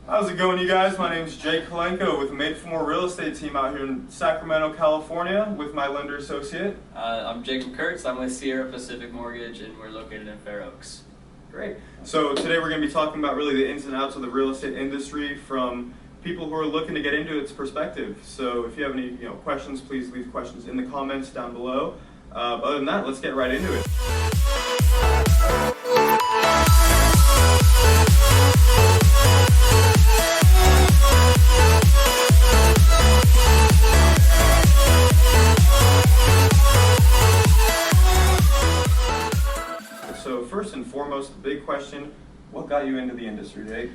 How's it going, you guys? My name is Jake Kolenko with the Made for More Real Estate team out here in Sacramento, California with my lender associate. I'm Jacob Kurtz. I'm with Sierra Pacific Mortgage and we're located in Fair Oaks. Great. So today we're going to be talking about really the ins and outs of the real estate industry from people who are looking to get into its perspective. So if you have any questions, please leave questions in the comments down below. Other than that, let's get right into it. So first and foremost, the big question, what got you into the industry, Jake?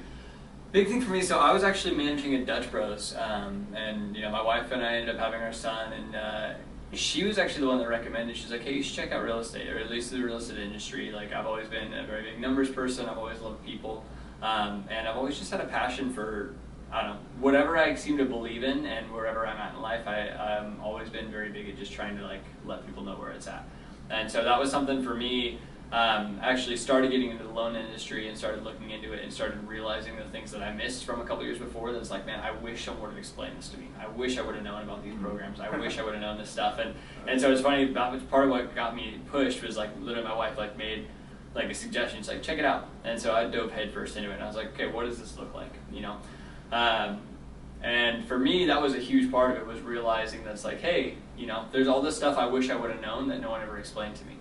Big thing for me, so I was actually managing at Dutch Bros, and my wife and I ended up having our son, and she was actually the one that recommended. She's like, hey, you should check out real estate, or at least the real estate industry. Like, I've always been a very big numbers person. I've always loved people, and I've always just had a passion for, I don't know, whatever I seem to believe in, and wherever I'm at in life, I've always been very big at just trying to let people know where it's at. And so that was something for me. Actually started getting into the loan industry and started looking into it and started realizing the things that I missed from a couple years before. That's like, man, I wish someone would have explained this to me. I wish I would have known about these programs. I wish I would have known this stuff. And so it's funny, that was part of what got me pushed was literally my wife made a suggestion. It's like, check it out. And so I dove headfirst into it and I was like, okay, what does this look like? And for me, that was a huge part of it, was realizing that's like, hey, there's all this stuff I wish I would have known that no one ever explained to me.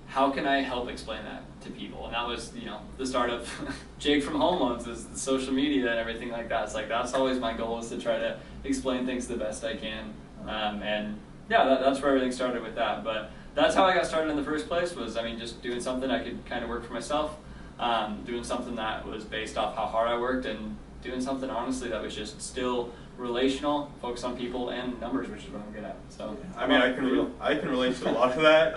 How can I help explain that to people? And that was, the start of Jake from Home Loans, is the social media and everything like that. It's like, that's always my goal, is to try to explain things the best I can. And yeah, that's where everything started with that. But that's how I got started in the first place, was, just doing something I could kind of work for myself, doing something that was based off how hard I worked, and doing something, honestly, that was just still relational, focused on people and numbers, which is what I'm good at. So I can relate to a lot of that.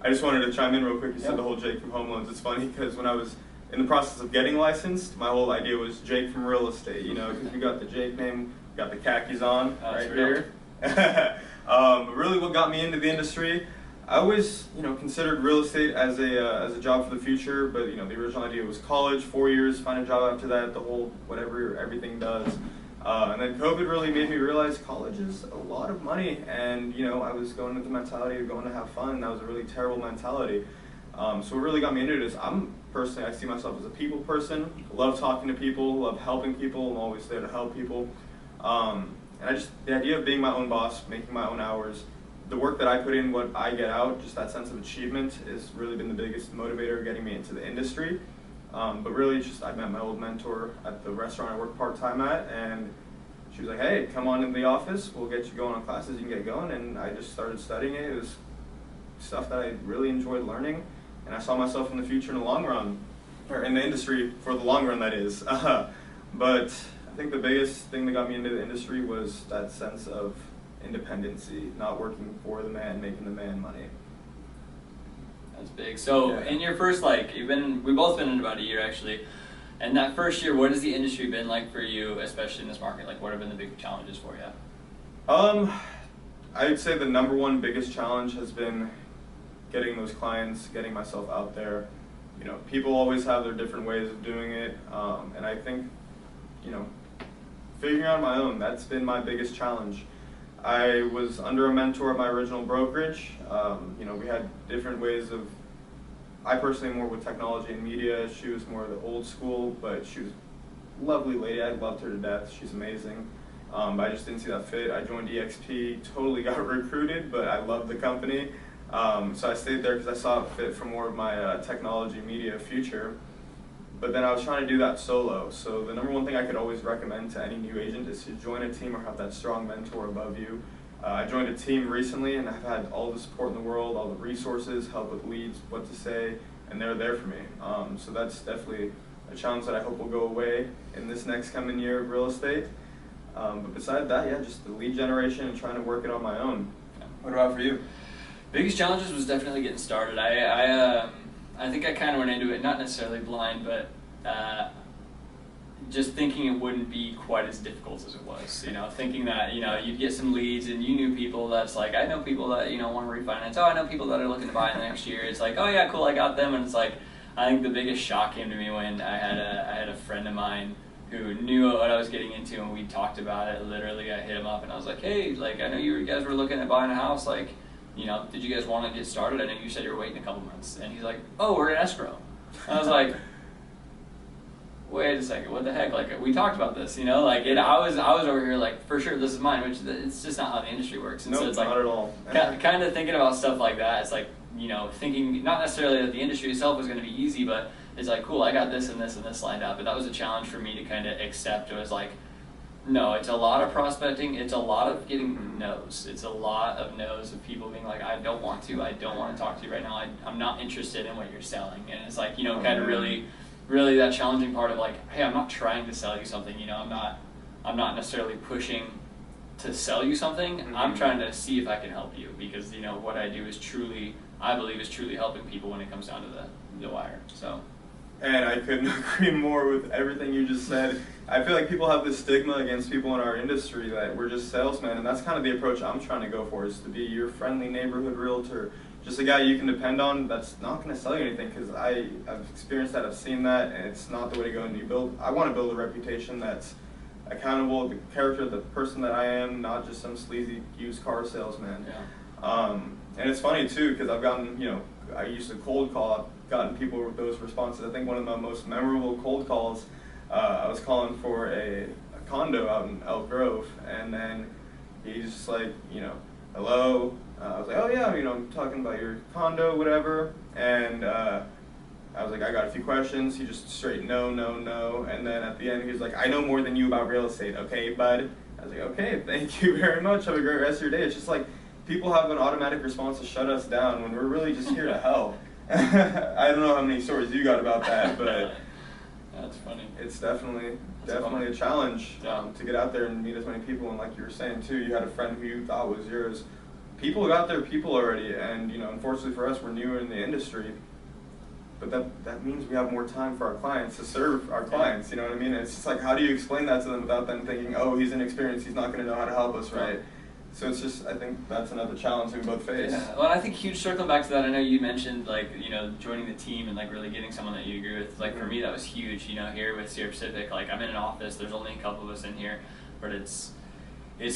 I just wanted to chime in real quick. You said the whole Jake from Home Loans. It's funny because when I was in the process of getting licensed, my whole idea was Jake from Real Estate, because we got the Jake name, we got the khakis on right here. Really what got me into the industry, I always considered real estate as a job for the future, but the original idea was college, 4 years, find a job after that, the whole whatever everything does. And then COVID really made me realize college is a lot of money, and I was going with the mentality of going to have fun, and that was a really terrible mentality. So what really got me into it is I see myself as a people person, love talking to people, love helping people, I'm always there to help people. And the idea of being my own boss, making my own hours, the work that I put in, what I get out, just that sense of achievement has really been the biggest motivator getting me into the industry. But really, I met my old mentor at the restaurant I work part-time at, and she was like, hey, come on into the office, we'll get you going on classes, you can get going, and I just started studying it. It was stuff that I really enjoyed learning, and I saw myself in the future in the long run, or in the industry for the long run, that is. But I think the biggest thing that got me into the industry was that sense of independency, not working for the man, making the man money. That's big. So in your first, we've both been in about a year actually, and that first year, what has the industry been like for you, especially in this market? What have been the big challenges for you? I'd say the number one biggest challenge has been getting those clients, getting myself out there. People always have their different ways of doing it, and I think, figuring out my own, that's been my biggest challenge. I was under a mentor at my original brokerage. We had different ways of, I personally more with technology and media. She was more of the old school, but she was a lovely lady. I loved her to death. She's amazing. But I just didn't see that fit. I joined EXP, totally got recruited, but I loved the company. So I stayed there because I saw it fit for more of my technology media future. But then I was trying to do that solo. So the number one thing I could always recommend to any new agent is to join a team or have that strong mentor above you. I joined a team recently, and I've had all the support in the world, all the resources, help with leads, what to say, and they're there for me. So that's definitely a challenge that I hope will go away in this next coming year of real estate. But besides that, just the lead generation and trying to work it on my own. What about for you? Biggest challenges was definitely getting started. I think I kind of went into it, not necessarily blind, but just thinking it wouldn't be quite as difficult as it was. Thinking that you'd get some leads and you knew people that's like, I know people that want to refinance. Oh, I know people that are looking to buy in the next year. It's like, oh yeah, cool, I got them. And it's like, I think the biggest shock came to me when I had a friend of mine who knew what I was getting into, and we talked about it. Literally, I hit him up and I was like, hey, like, I know you guys were looking at buying a house, like, you know, did you guys want to get started? I know you said you were waiting a couple months. And he's like, oh, we're in escrow. I was like, wait a second, what the heck? Like, we talked about this, you know? Like, I was over here like, for sure, this is mine, which it's just not how the industry works. And no, so it's like, not at all. kind of thinking about stuff like that. It's like, you know, thinking not necessarily that the industry itself was going to be easy, but it's like, cool, I got this and this and this lined up. But that was a challenge for me to kind of accept. It was like, no, it's a lot of prospecting. It's a lot of getting no's. It's a lot of no's of people being like, I don't want to talk to you right now. I'm not interested in what you're selling. And it's like, you know, kind of really that challenging part of like, hey, I'm not trying to sell you something. You know, I'm not necessarily pushing to sell you something. Mm-hmm. I'm trying to see if I can help you, because, you know, what I do is truly, I believe, is truly helping people when it comes down to the wire. So. And I couldn't agree more with everything you just said. I feel like people have this stigma against people in our industry that we're just salesmen, and that's kind of the approach I'm trying to go for, is to be your friendly neighborhood realtor, just a guy you can depend on that's not going to sell you anything, because I've experienced that, I've seen that, and it's not the way to go. And I want to build a reputation that's accountable, the character of the person that I am, not just some sleazy used car salesman. Yeah. And it's funny too, because I've gotten, you know, I used to cold call, I've gotten people with those responses. I think one of my most memorable cold calls, I was calling for a condo out in Elk Grove, and then he's just like, you know, hello. I was like, oh yeah, you know, I'm talking about your condo, whatever. And I was like, I got a few questions. He just straight no. And then at the end, he was like, I know more than you about real estate, okay, bud? I was like, okay, thank you very much. Have a great rest of your day. It's just like, people have an automatic response to shut us down when we're really just here to help. I don't know how many stories you got about that, but that's funny. It's definitely a challenge to get out there and meet as many people. And like you were saying too, you had a friend who you thought was yours. People got their people already, and you know, unfortunately for us, we're newer in the industry. But that means we have more time for our clients, to serve our clients. You know what I mean? It's just like, how do you explain that to them without them thinking, oh, he's inexperienced, he's not going to know how to help us, right? So it's just, I think that's another challenge we both face. Yeah. Well, I think huge circle back to that. I know you mentioned, like, you know, joining the team and like really getting someone that you agree with. Like, for me, that was huge. You know, here with Sierra Pacific, like, I'm in an office. There's only a couple of us in here, but it's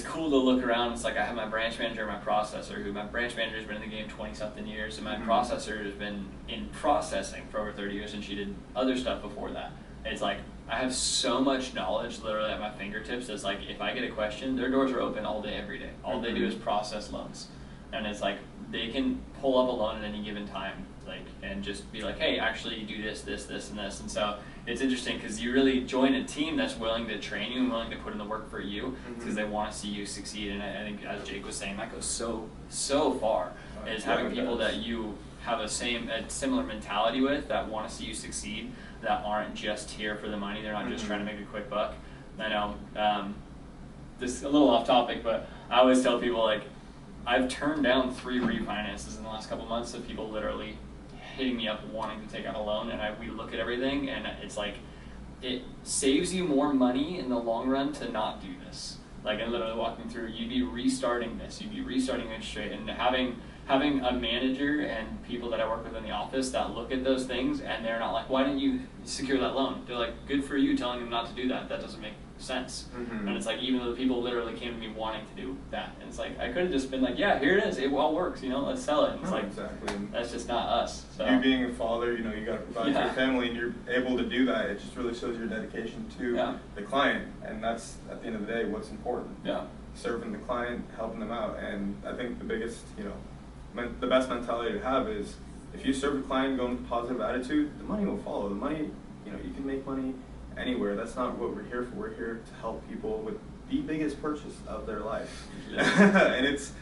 cool to look around. It's like I have my branch manager and my processor, who my branch manager has been in the game 20-something years, and my processor has been in processing for over 30 years, and she did other stuff before that. It's like, I have so much knowledge literally at my fingertips. It's like, if I get a question, their doors are open all day, every day. All they do is process loans. And it's like, they can pull up a loan at any given time, like, and just be like, hey, actually you do this, this, this, and this. And so it's interesting, because you really join a team that's willing to train you and willing to put in the work for you, because they want to see you succeed. And I think, as Jake was saying, that goes so far, is having people that you have a similar mentality with, that want to see you succeed, that aren't just here for the money. They're not just trying to make a quick buck. I know, this is a little off topic, but I always tell people, like, I've turned down 3 refinances in the last couple months of people literally hitting me up wanting to take out a loan, and we look at everything, and it's like, it saves you more money in the long run to not do this. Like, and literally walking through, you'd be restarting this, you'd be restarting interest rate, and having a manager and people that I work with in the office that look at those things, and they're not like, why didn't you secure that loan? They're like, good for you telling them not to do that. That doesn't make sense. And it's like, even though the people literally came to me wanting to do that, and it's like, I could have just been like, yeah, here it is, it all works, you know, let's sell it. And it's like, exactly. That's just not us. So. You being a father, you know, you got to provide for your family, and you're able to do that. It just really shows your dedication to the client, and that's, at the end of the day, what's important. Serving the client, helping them out. And I think the biggest, you know, the best mentality to have is, if you serve the client, go with a positive attitude, the money will follow. The money, you know, you can make money anywhere. That's not what we're here for. We're here to help people with the biggest purchase of their life. And it's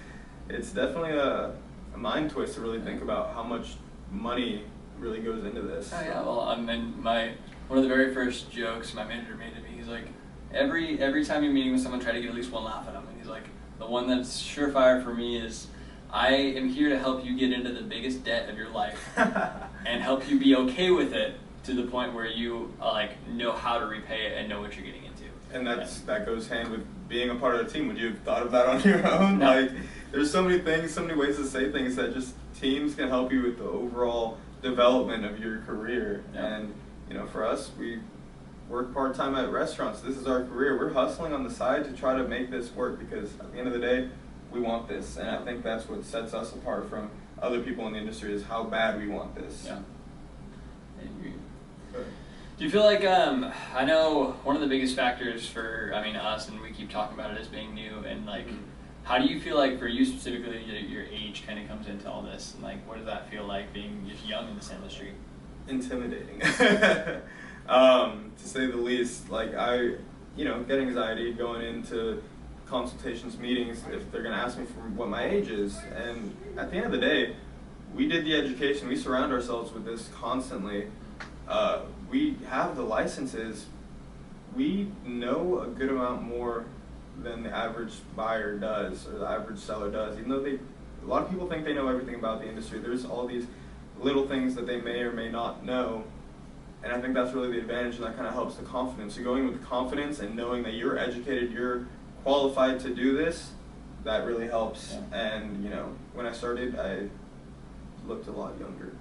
definitely a mind twist to really think about how much money really goes into this. Oh yeah, well, I mean, one of the very first jokes my manager made to me, he's like, every time you're meeting with someone, try to get at least one laugh at them. And he's like, the one that's surefire for me is, I am here to help you get into the biggest debt of your life and help you be okay with it to the point where you like know how to repay it and know what you're getting into. And that goes hand with being a part of the team. Would you have thought of that on your own? No. Like, there's so many things, so many ways to say things that just teams can help you with the overall development of your career. And you know, for us, we work part-time at restaurants. This is our career. We're hustling on the side to try to make this work because at the end of the day, we want this. And I think that's what sets us apart from other people in the industry is how bad we want this. Yeah. I agree. Do you feel like, I know one of the biggest factors for, us, and we keep talking about it as being new, and like, how do you feel like for you specifically, your age kind of comes into all this, and like, what does that feel like being just young in this industry? Intimidating, to say the least. Like I get anxiety going into consultations, meetings, if they're gonna ask me for what my age is, and at the end of the day, we did the education, we surround ourselves with this constantly. We have the licenses. We know a good amount more than the average buyer does or the average seller does. Even though a lot of people think they know everything about the industry, there's all these little things that they may or may not know. And I think that's really the advantage, and that kind of helps the confidence. So going with confidence and knowing that you're educated, you're qualified to do this, that really helps. Yeah. And when I started, I looked a lot younger.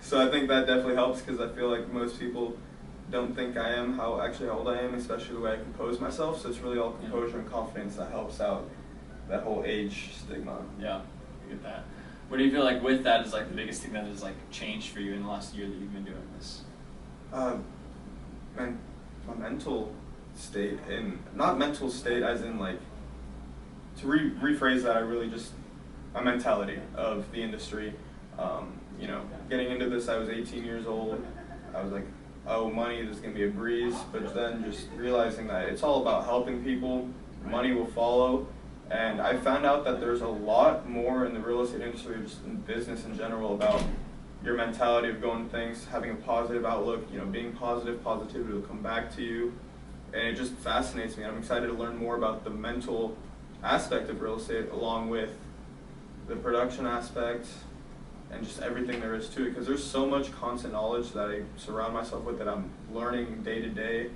So I think that definitely helps because I feel like most people don't think I am how old I am, especially the way I compose myself. So it's really all composure and confidence that helps out that whole age stigma. Yeah, I get that. What do you feel like with that is like the biggest thing that has like changed for you in the last year that you've been doing this? My mental state, and not mental state as in like, to rephrase that, I really just, my mentality of the industry. Getting into this, I was 18 years old. I was like, oh, money is going to be a breeze. But then just realizing that it's all about helping people, money will follow. And I found out that there's a lot more in the real estate industry, just in business in general, about your mentality of going to things, having a positive outlook, being positive, positivity will come back to you. And it just fascinates me. I'm excited to learn more about the mental aspect of real estate along with the production aspect and just everything there is to it, because there's so much constant knowledge that I surround myself with that I'm learning day to day.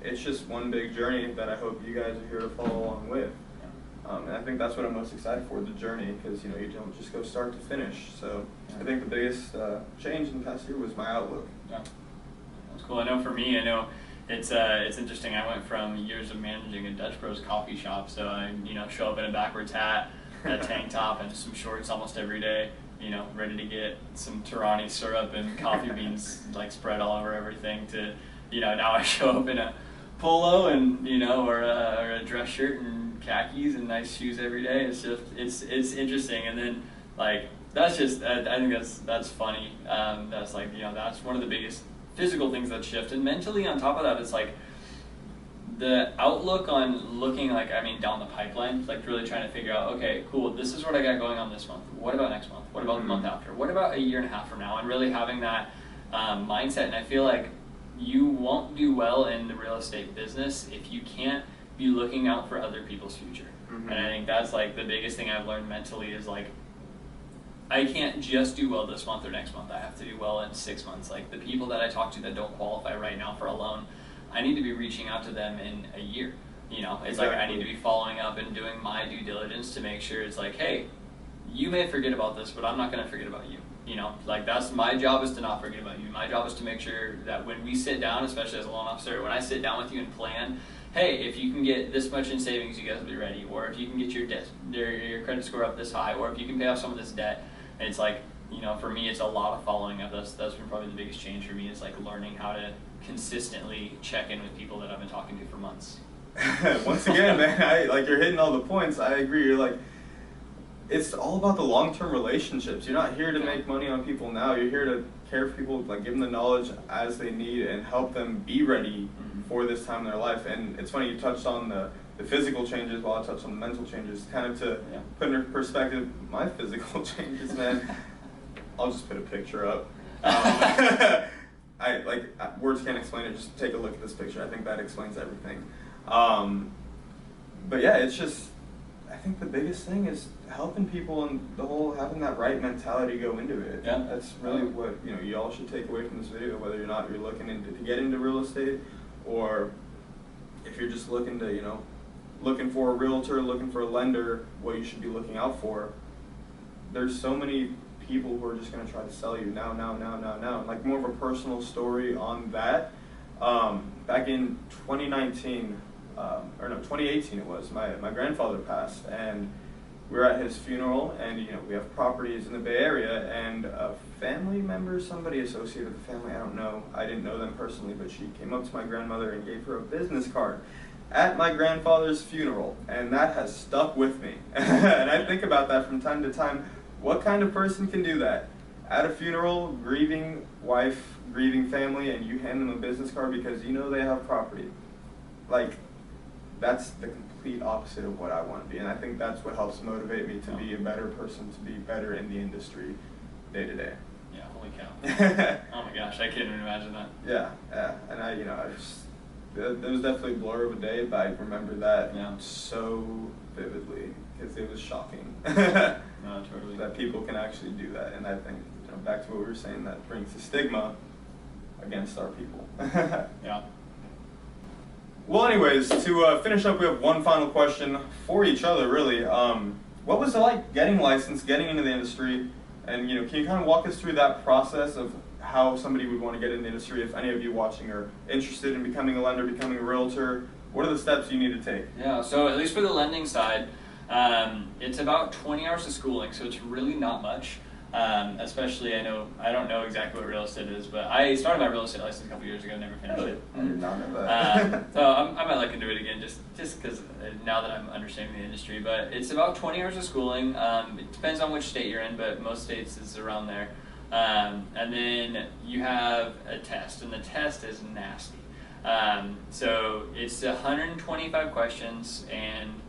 It's just one big journey that I hope you guys are here to follow along with. And I think that's what I'm most excited for, the journey, because you don't just go start to finish. So I think the biggest change in the past year was my outlook. Yeah, that's cool. I know for me, it's interesting. I went from years of managing a Dutch Bros coffee shop, so I show up in a backwards hat, a tank top, and some shorts almost every day. Ready to get some Tirani syrup and coffee beans like spread all over everything. To now I show up in a polo and or a dress shirt and khakis and nice shoes every day. It's just it's interesting, and then like that's just I think that's funny. That's like that's one of the biggest physical things that shift, and mentally on top of that, it's like the outlook on looking like down the pipeline, like really trying to figure out, okay, cool, this is what I got going on this month. What about next month? What about the month after? What about a year and a half from now? And really having that mindset. And I feel like you won't do well in the real estate business if you can't be looking out for other people's future. And I think that's like the biggest thing I've learned mentally is like, I can't just do well this month or next month. I have to do well in 6 months. Like the people that I talk to that don't qualify right now for a loan, I need to be reaching out to them in a year. It's exactly. Like I need to be following up and doing my due diligence to make sure it's like, hey, you may forget about this, but I'm not going to forget about you. Like that's my job is to not forget about you. My job is to make sure that when we sit down, especially as a loan officer, when I sit down with you and plan, hey, if you can get this much in savings, you guys will be ready. Or if you can get your credit score up this high, or if you can pay off some of this debt. And it's like, for me, it's a lot of following up. That's been probably the biggest change for me is like learning how to consistently check in with people that I've been talking to for months. Once again, man, you're hitting all the points. I agree. You're like, it's all about the long-term relationships. You're not here to make money on people now. You're here to care for people, like give them the knowledge as they need and help them be ready for this time in their life. And it's funny you touched on the physical changes while I touched on the mental changes. Kind of to put into perspective my physical changes, man. I'll just put a picture up. Words can't explain it. Just take a look at this picture. I think that explains everything. But yeah, it's just, I think the biggest thing is helping people and the whole having that right mentality go into it. Yeah. That's really what you all should take away from this video, whether or not you're looking to get into real estate, or if you're just looking to looking for a realtor, looking for a lender, what you should be looking out for. There's so many people who are just going to try to sell you now, like more of a personal story on that. Back in 2019, or no, 2018 it was, my grandfather passed, and we were at his funeral, and we have properties in the Bay Area, and a family member, somebody associated with the family, I don't know, I didn't know them personally, but she came up to my grandmother and gave her a business card at my grandfather's funeral, and that has stuck with me. And I think about that from time to time. What kind of person can do that? At a funeral, grieving wife, grieving family, and you hand them a business card because you know they have property. Like, that's the complete opposite of what I want to be, and I think that's what helps motivate me to be a better person, to be better in the industry day to day. Yeah, holy cow. Oh my gosh, I can't even imagine that. Yeah, and I just, it was definitely a blur of a day, but I remember that so vividly because it was shocking. No, totally. That people can actually do that, and I think, back to what we were saying, that brings the stigma against our people. Yeah. Well, anyways, to finish up, we have one final question for each other, really. What was it like getting licensed, getting into the industry, and can you kind of walk us through that process of how somebody would want to get in the industry? If any of you watching are interested in becoming a lender, becoming a realtor, what are the steps you need to take? Yeah, so at least for the lending side, it's about 20 hours of schooling, so it's really not much. Especially, I don't know exactly what real estate is, but I started my real estate license a couple years ago, never finished it. I did not know that. So I might look into it again, just because now that I'm understanding the industry. But it's about 20 hours of schooling. It depends on which state you're in, but most states is around there. And then you have a test, and the test is nasty. So it's 125 questions, and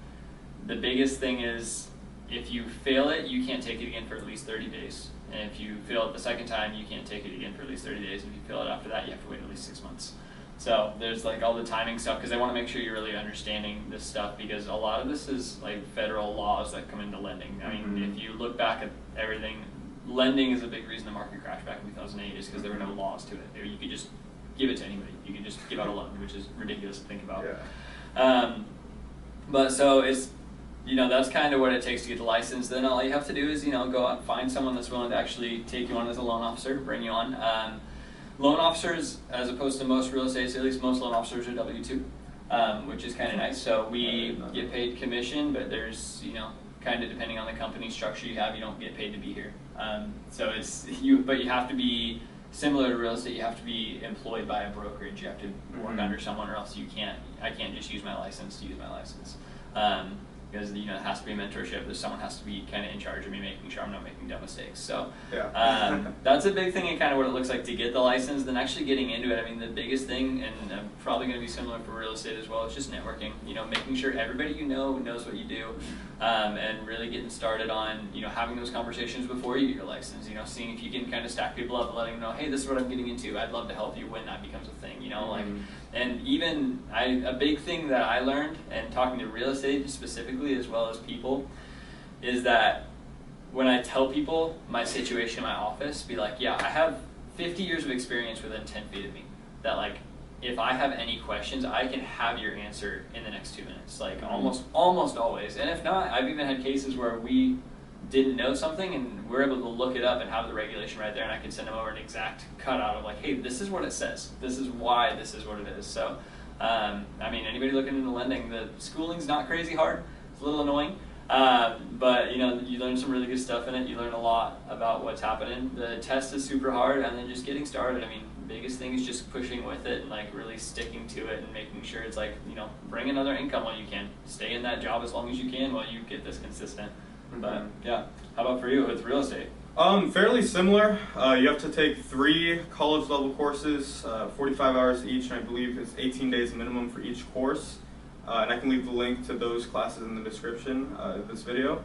the biggest thing is, if you fail it, you can't take it again for at least 30 days. And if you fail it the second time, you can't take it again for at least 30 days. And if you fail it after that, you have to wait at least 6 months. So there's like all the timing stuff, because they want to make sure you're really understanding this stuff, because a lot of this is like federal laws that come into lending. I mean, if you look back at everything, lending is a big reason the market crashed back in 2008, is because there were no laws to it. You could just give it to anybody. You could just give out a loan, which is ridiculous to think about. Yeah. But so it's, that's kind of what it takes to get the license. Then all you have to do is, go out and find someone that's willing to actually take you on as a loan officer, bring you on. Loan officers, as opposed to most real estate, at least most loan officers are W-2, which is kind of nice. So we get paid commission, but there's, kind of depending on the company structure you have, you don't get paid to be here. So it's but you have to be similar to real estate. You have to be employed by a brokerage. You have to work under someone, or else I can't just use my license to use my license. Because it has to be a mentorship. Someone has to be kind of in charge of me, making sure I'm not making dumb mistakes. So that's a big thing, and kind of what it looks like to get the license. Then actually getting into it, I mean, the biggest thing, and probably going to be similar for real estate as well, is just networking. Making sure everybody knows what you do, and really getting started on having those conversations before you get your license. Seeing if you can kind of stack people up, and letting them know, hey, this is what I'm getting into. I'd love to help you when that becomes a thing. And even a big thing that I learned, and talking to real estate agents specifically as well as people, is that when I tell people my situation in my office, be like, yeah, I have 50 years of experience within 10 feet of me. That if I have any questions, I can have your answer in the next 2 minutes. Almost always. And if not, I've even had cases where we didn't know something and we're able to look it up and have the regulation right there, and I can send them over an exact cutout of hey, this is what it says. This is why this is what it is. So, I mean, anybody looking into lending, the schooling's not crazy hard. It's a little annoying, but you learn some really good stuff in it. You learn a lot about what's happening. The test is super hard, and then just getting started. I mean, the biggest thing is just pushing with it and really sticking to it and making sure it's bring another income while you can. Stay in that job as long as you can while you get this consistent. But yeah, how about for you with real estate? Fairly similar. You have to take 3 college level courses, 45 hours each, and I believe it's 18 days minimum for each course. And I can leave the link to those classes in the description of this video.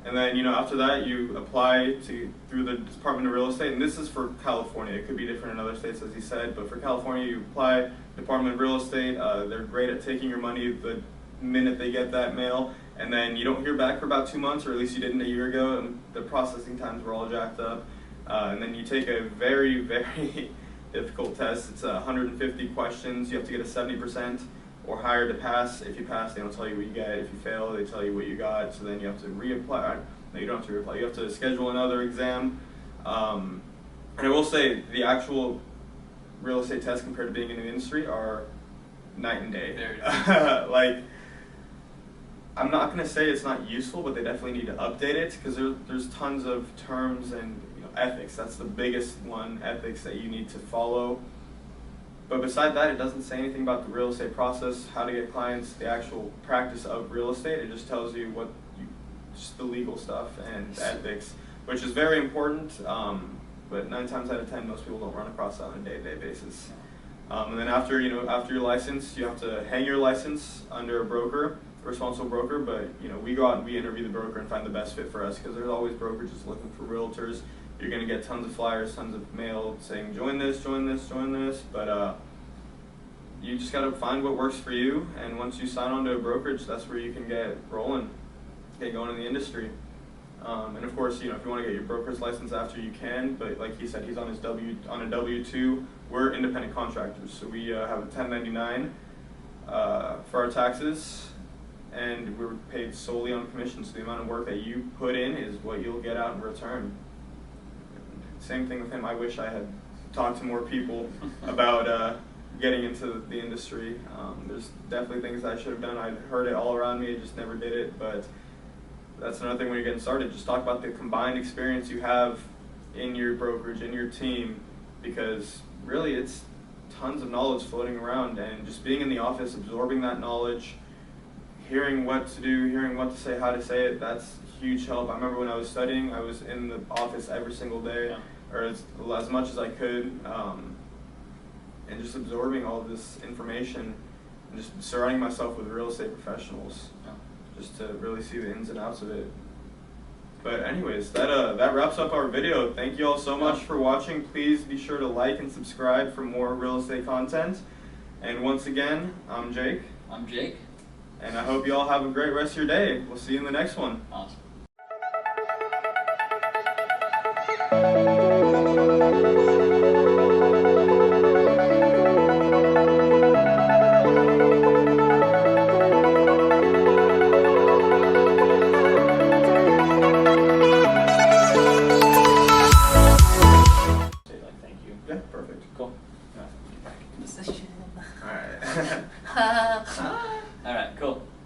And then after that you apply through the Department of Real Estate, and this is for California. It could be different in other states, as he said, but for California you apply Department of Real Estate. They're great at taking your money the minute they get that mail. And then you don't hear back for about 2 months, or at least you didn't a year ago, and the processing times were all jacked up. And then you take a very, very difficult test. It's 150 questions. You have to get a 70% or higher to pass. If you pass, they don't tell you what you get. If you fail, they tell you what you got. So then you have to reapply. No, you don't have to reapply. You have to schedule another exam. And I will say, the actual real estate test compared to being in the industry are night and day. There it is. Like, I'm not going to say it's not useful, but they definitely need to update it because there's tons of terms and ethics. That's the biggest one, ethics, that you need to follow. But beside that, it doesn't say anything about the real estate process, how to get clients, the actual practice of real estate. It just tells you just the legal stuff and ethics, which is very important. But 9 times out of 10, most people don't run across that on a day-to-day basis. And then after your license, you have to hang your license under a broker, a responsible broker. But we go out and we interview the broker and find the best fit for us because there's always brokerages looking for realtors. You're going to get tons of flyers, tons of mail saying join this, join this, join this. But you just got to find what works for you. And once you sign on to a brokerage, that's where you can get rolling, get going in the industry. And of course, if you want to get your broker's license after, you can. But like he said, he's on a W-2. We're independent contractors, so we have a 1099 for our taxes, and we're paid solely on commission. So the amount of work that you put in is what you'll get out in return. Same thing with him. I wish I had talked to more people about getting into the industry. There's definitely things I should have done. I heard it all around me. I just never did it. But that's another thing when you're getting started. Just talk about the combined experience you have in your brokerage, in your team, because really it's tons of knowledge floating around, and just being in the office, absorbing that knowledge, hearing what to do, hearing what to say, how to say it, that's huge help. I remember when I was studying, I was in the office every single day, or as much as I could, and just absorbing all of this information and just surrounding myself with real estate professionals, just to really see the ins and outs of it. But anyways, that wraps up our video. Thank you all so much for watching. Please be sure to like and subscribe for more real estate content. And once again, I'm Jake. I'm Jake. And I hope you all have a great rest of your day. We'll see you in the next one. Awesome.